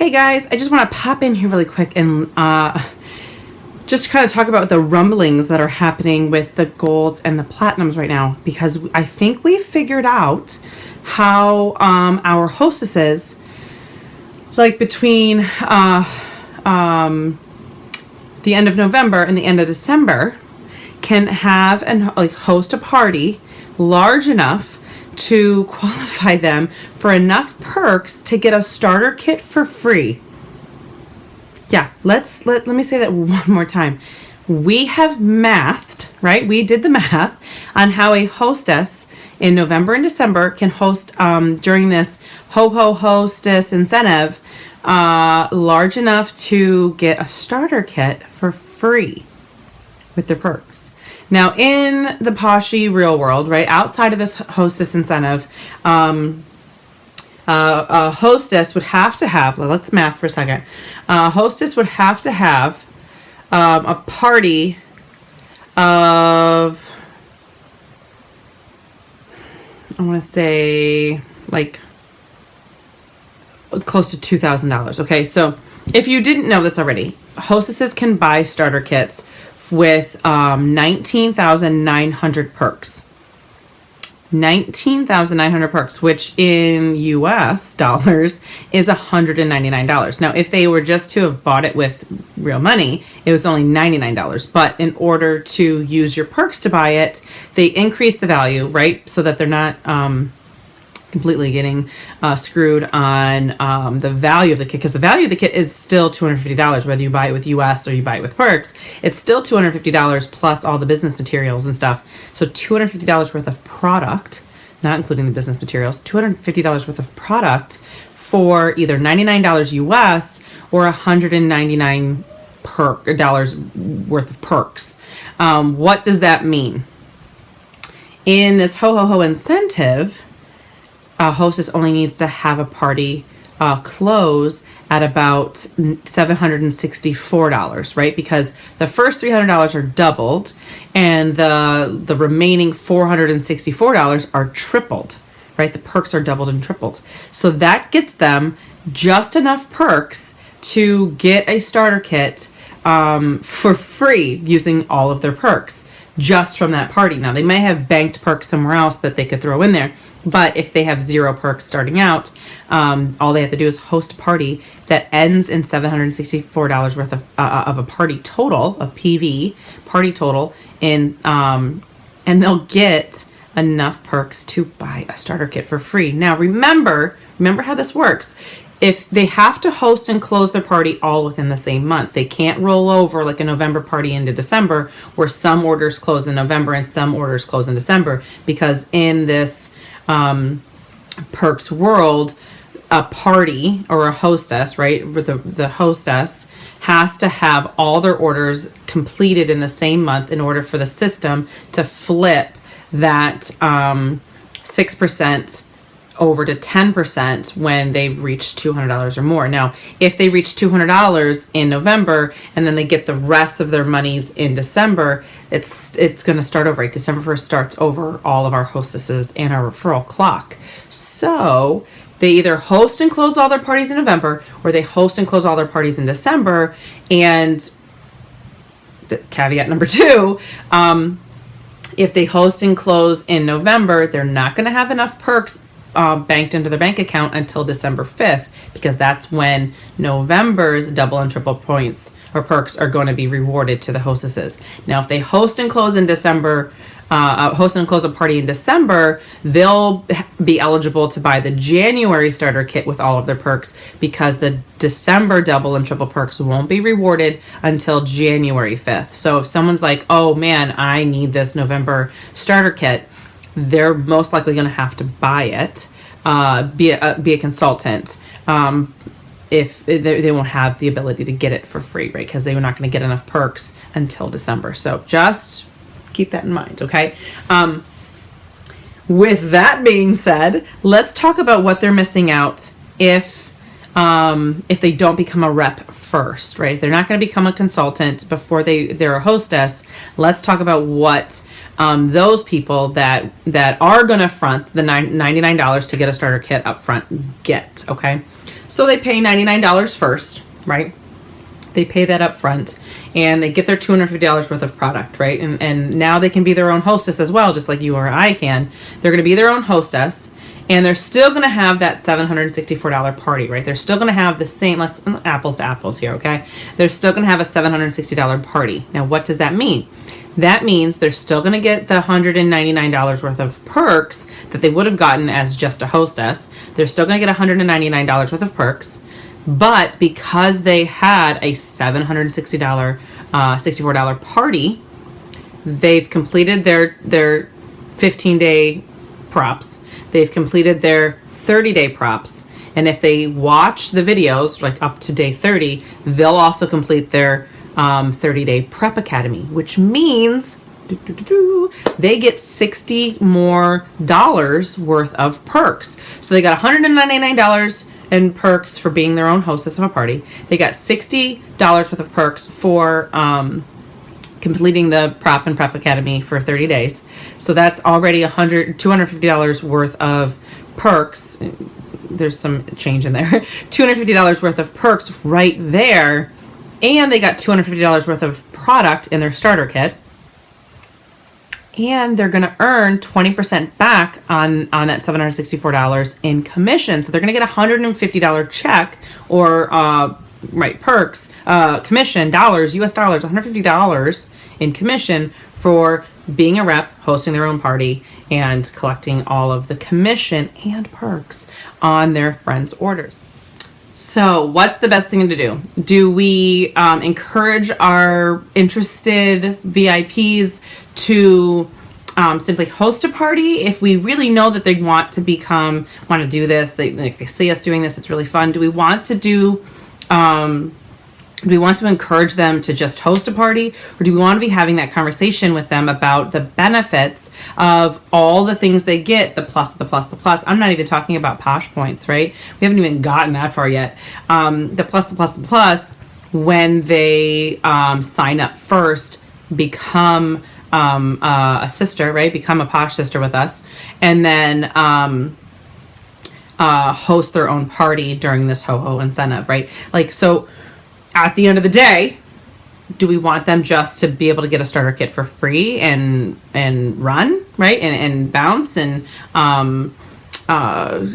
Hey guys, I just want to pop in here really quick and just kind of talk about the rumblings that are happening with the golds and the platinums right now, because I think we've figured out how our hostesses, like between the end of November and the end of December, can have and like host a party large enough to qualify them for enough perks to get a starter kit for free. Yeah, let me say that one more time. We have mathed, right? We did the math on how a hostess in November and December can host during this hostess incentive large enough to get a starter kit for free with their perks. Now, in the poshy real world, right, outside of this hostess incentive, a hostess would have to have, let's math for a second. Hostess would have to have a party of, I want to say, like, close to $2,000. Okay, so if you didn't know this already, hostesses can buy starter kits with 19,900 perks. 19,900 perks, which in US dollars is $199. Now, if they were just to have bought it with real money, it was only $99. But in order to use your perks to buy it, they increase the value, right? So that they're not completely getting screwed on the value of the kit, because the value of the kit is still $250, whether you buy it with US or you buy it with perks. It's still $250 plus all the business materials and stuff. So $250 worth of product, not including the business materials, $250 worth of product for either $99 US or $199 dollars worth of perks. What does that mean? In this ho incentive, hostess only needs to have a party close at about $764, right? Because the first $300 are doubled and the remaining $464 are tripled, right? The perks are doubled and tripled. So that gets them just enough perks to get a starter kit for free using all of their perks just from that party. Now, they may have banked perks somewhere else that they could throw in there, but if they have 0 perks starting out, all they have to do is host a party that ends in $764 worth of a party total, of PV party total, and they'll get enough perks to buy a starter kit for free. Now, remember how this works. If they have to host and close their party all within the same month, they can't roll over like a November party into December, where some orders close in November and some orders close in December, because in this perks world, a party or a hostess, right, the hostess has to have all their orders completed in the same month in order for the system to flip that 6% over to 10% when they've reached $200 or more. Now, if they reach $200 in November and then they get the rest of their monies in December, it's going to start over. Right? December 1st starts over all of our hostesses and our referral clock. So they either host and close all their parties in November, or they host and close all their parties in December. And the caveat number 2, if they host and close in November, they're not going to have enough perks banked into their bank account until December 5th, because that's when November's double and triple points or perks are going to be rewarded to the hostesses. Now, if they host and close in December, host and close a party in December, they'll be eligible to buy the January starter kit with all of their perks, because the December double and triple perks won't be rewarded until January 5th. So if someone's like, oh man, I need this November starter kit, they're most likely going to have to buy it, be a consultant, if they won't have the ability to get it for free, right? Because they're not going to get enough perks until December. So just keep that in mind, okay? With that being said, let's talk about what they're missing out if they don't become a rep first, right? If they're not going to become a consultant before they're a hostess, let's talk about what those people that are going to front the $99 to get a starter kit up front get, okay? So they pay $99 first, right? They pay that up front, and they get their $250 worth of product, right? And now they can be their own hostess as well, just like you or I can. They're going to be their own hostess, and they're still going to have that $764 party, right? They're still going to have the same, let's apples to apples here, okay? They're still going to have a $760 party. Now, what does that mean? That means they're still going to get the $199 worth of perks that they would have gotten as just a hostess. They're still going to get $199 worth of perks. But because they had a $764 party, they've completed their 15-day props. They've completed their 30-day props. And if they watch the videos, like up to day 30, they'll also complete their 30-day prep academy, which means they get $60 more worth of perks. So they got $199 in perks for being their own hostess of a party. They got $60 worth of perks for completing the prop and prep academy for 30 days. So that's already $250 worth of perks. There's some change in there. $250 worth of perks right there. And they got $250 worth of product in their starter kit. And they're going to earn 20% back on that $764 in commission. So they're going to get a $150 check or, perks, commission, dollars, US dollars, $150 in commission for being a rep, hosting their own party, and collecting all of the commission and perks on their friends' orders. So what's the best thing to do? Do we encourage our interested VIPs to simply host a party if we really know that they want to do this? If they see us doing this, it's really fun. Do we want to encourage them to just host a party, or do we want to be having that conversation with them about the benefits of all the things they get, the plus, the plus, the plus? I'm not even talking about Posh points, right? We haven't even gotten that far yet. The plus, the plus, the plus, when they sign up first, become a sister, right? Become a Posh sister with us, and then host their own party during this ho-ho incentive, right? So at the end of the day, do we want them just to be able to get a starter kit for free and run, right? And bounce and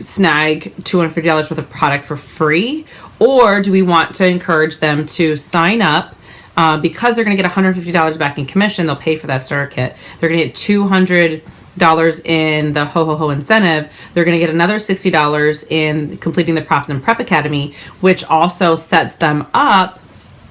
snag $250 worth of product for free? Or do we want to encourage them to sign up because they're going to get $150 back in commission? They'll pay for that starter kit. They're going to get $200 in the ho incentive. They're going to get another $60 in completing the props and prep academy, which also sets them up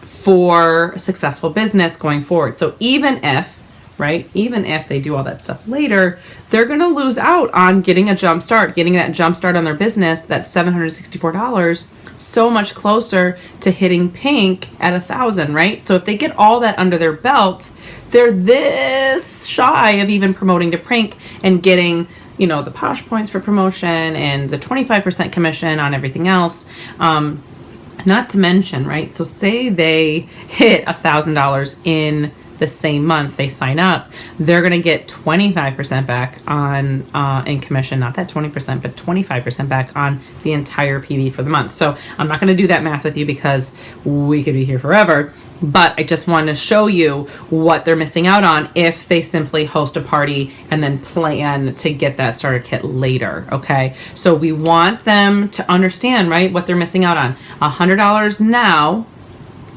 for successful business going forward. So even if they do all that stuff later, they're going to lose out on getting that jump start on their business, that $764, so much closer to hitting pink at 1,000, right? So if they get all that under their belt, they're this shy of even promoting to pink and getting, the Posh points for promotion and the 25% commission on everything else. Not to mention, right? So say they hit $1,000 in the same month they sign up, they're going to get 25% back on in commission, not that 20%, but 25% back on the entire PV for the month. So I'm not going to do that math with you because we could be here forever, but I just want to show you what they're missing out on if they simply host a party and then plan to get that starter kit later. Okay, so we want them to understand, right, what they're missing out on. $100 now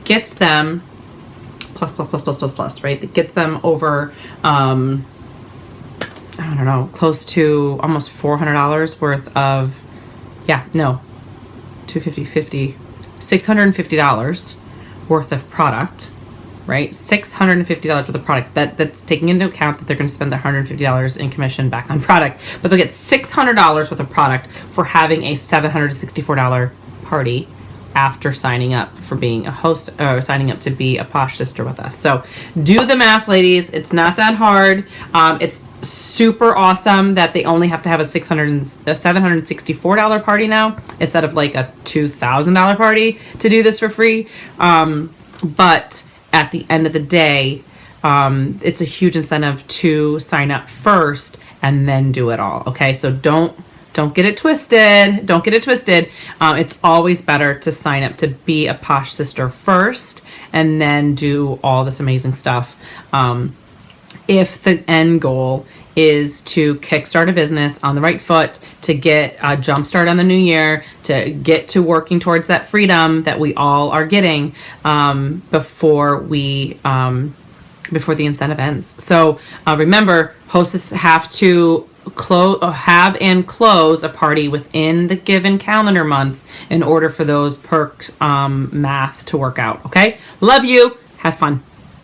gets them plus, right? That gets them over, close to almost $400 worth of, $650 worth of product, right? $650 worth of product. That's taking into account that they're going to spend the $150 in commission back on product, but they'll get $600 worth of product for having a $764 party after signing up for being a host or signing up to be a Posh sister with us. So do the math, ladies. It's not that hard. It's super awesome that they only have to have a $764 party now instead of like a $2,000 party to do this for free. But at the end of the day, it's a huge incentive to sign up first and then do it all. Okay, so don't don't get it twisted. Don't get it twisted. It's always better to sign up to be a Posh Sister first and then do all this amazing stuff. If the end goal is to kickstart a business on the right foot, to get a jump start on the new year, to get to working towards that freedom that we all are getting before the incentive ends. So remember, hostess have to have and close a party within the given calendar month in order for those perks math to work out. Okay, love you. Have fun.